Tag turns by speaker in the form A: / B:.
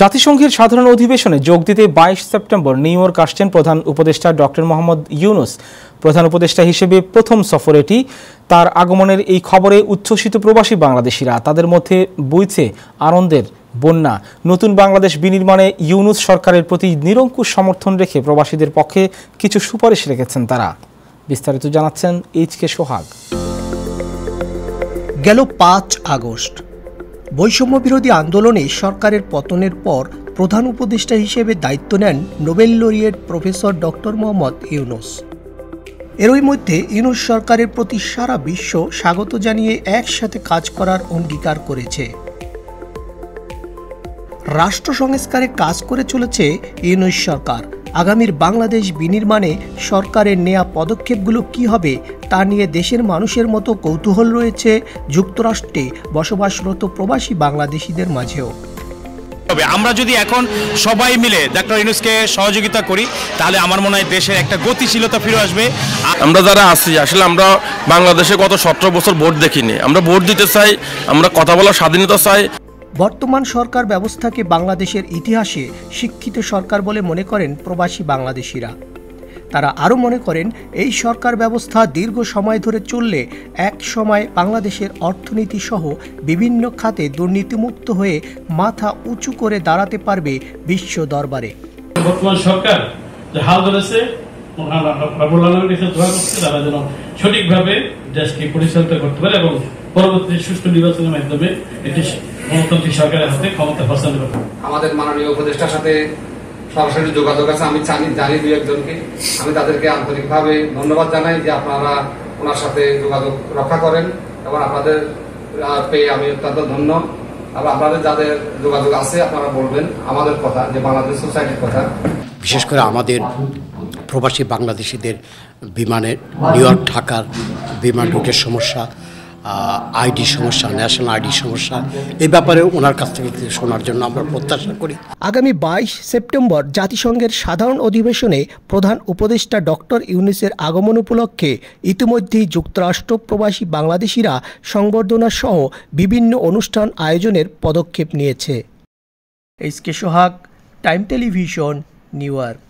A: জাতিসংঘের সাধারণ অধিবেশনে যোগ দিতে ২২ সেপ্টেম্বর নিউ ইয়র্ক আসছেন প্রধান উপদেষ্টা ডক্টর মোহাম্মদ ইউনূস। প্রধান উপদেষ্টা হিসেবে প্রথম সফর এটি। তার আগমনের এই খবরে উচ্ছ্বসিত প্রবাসী বাংলাদেশিরা, তাদের মধ্যে বইছে আনন্দের বন্যা। নতুন বাংলাদেশ বিনির্মাণে ইউনূস সরকারের প্রতি নিরঙ্কুশ সমর্থন রেখে প্রবাসীদের পক্ষে কিছু সুপারিশ রেখেছেন তারা। বিস্তারিত জানাচ্ছেন এইচ.কে. সোহাগ।
B: গেল ৫ আগস্ট বৈষম্য বিরোধী আন্দোলনে সরকারের পতনের পর প্রধান উপদেষ্টা হিসেবে দায়িত্ব নেন Nobel laureate professor doctor Mohammad Yunus. এরই মধ্যে ইউনূস সরকারের প্রতি সারা বিশ্ব স্বাগত জানিয়ে একসাথে কাজ করার অঙ্গীকার করেছে। রাষ্ট্র সংস্কারে কাজ করে চলেছে ইউনূস সরকার। আগামীর বাংলাদেশ বিনির্মাণে সরকারের নেয়া পদক্ষেপগুলো কি হবে তা নিয়ে দেশের মানুষের মতো কৌতূহল রয়েছে যুক্তরাষ্ট্রে বসবাসরত প্রবাসী বাংলাদেশিদের মাঝেও।
C: আমরা যদি এখন সবাই মিলে ডক্টর ইউনূসকে সহযোগিতা করি তাহলে আমার মনে হয় দেশের একটা গতিশীলতা ফিরে আসবে।
D: আমরা যারা আছি আসলে আমরা বাংলাদেশে গত ১৭ বছর ভোট দেখিনি। আমরা ভোট দিতে চাই, আমরা কথা বলার স্বাধীনতা চাই।
B: বর্তমান সরকার ব্যবস্থাকে বাংলাদেশের ইতিহাসে শিক্ষিত সরকার বলে মনে করেন প্রবাসী বাংলাদেশিরা। তারা আরও মনে করেন এই সরকার ব্যবস্থা দীর্ঘ সময় ধরে চললে এক সময় বাংলাদেশের অর্থনীতি সহ বিভিন্ন খাতে দুর্নীতিমুক্ত হয়ে মাথা উঁচু করে দাঁড়াতে পারবে বিশ্ব দরবারে।
E: বর্তমান সরকার যে হাল ধরেছে তারা যেন সঠিকভাবে দেশকে পরিচালিত করতে পারে এবং পরবর্তী সুষ্ঠু নির্বাচনের মাধ্যমে এটি গণতান্ত্রিক সরকারের হাতে ক্ষমতা হস্তান্তর করবে।
F: আমাদের মাননীয় উপদেষ্টার সাথে সরাসরি যোগাযোগ আছে, আমি জানি দুই একজনকে। আমি তাদেরকে আন্তরিকভাবে ধন্যবাদ জানাই যে আপনারা ওনার সাথে যোগাযোগ রক্ষা করেন এবং আপনাদের পেয়ে আমি অত্যন্ত ধন্য। আর আপনাদের যাদের যোগাযোগ আছে আপনারা বলবেন আমাদের কথা, যে বাংলাদেশ সোসাইটির কথা।
G: বিশেষ করে আমাদের প্রবাসী বাংলাদেশিদের বিমানের নিউ ইয়র্ক ঢাকার বিমান রুটের সমস্যা, আইডি সমস্যা, ন্যাশনাল আইডি সমস্যা, এই ব্যাপারেও ওনার কাছ থেকে শোনার জন্য আমরা প্রত্যাশা করি।
B: আগামী ২২ সেপ্টেম্বর জাতিসংঘের সাধারণ অধিবেশনে প্রধান উপদেষ্টা ডক্টর ইউনূসের আগমন উপলক্ষে ইতিমধ্যেই যুক্তরাষ্ট্র প্রবাসী বাংলাদেশিরা সংবর্ধনা সহ বিভিন্ন অনুষ্ঠান আয়োজনের পদক্ষেপ নিয়েছে। এইচ.কে. সোহাগ, টাইম টেলিভিশন, নিউ ইয়র্ক।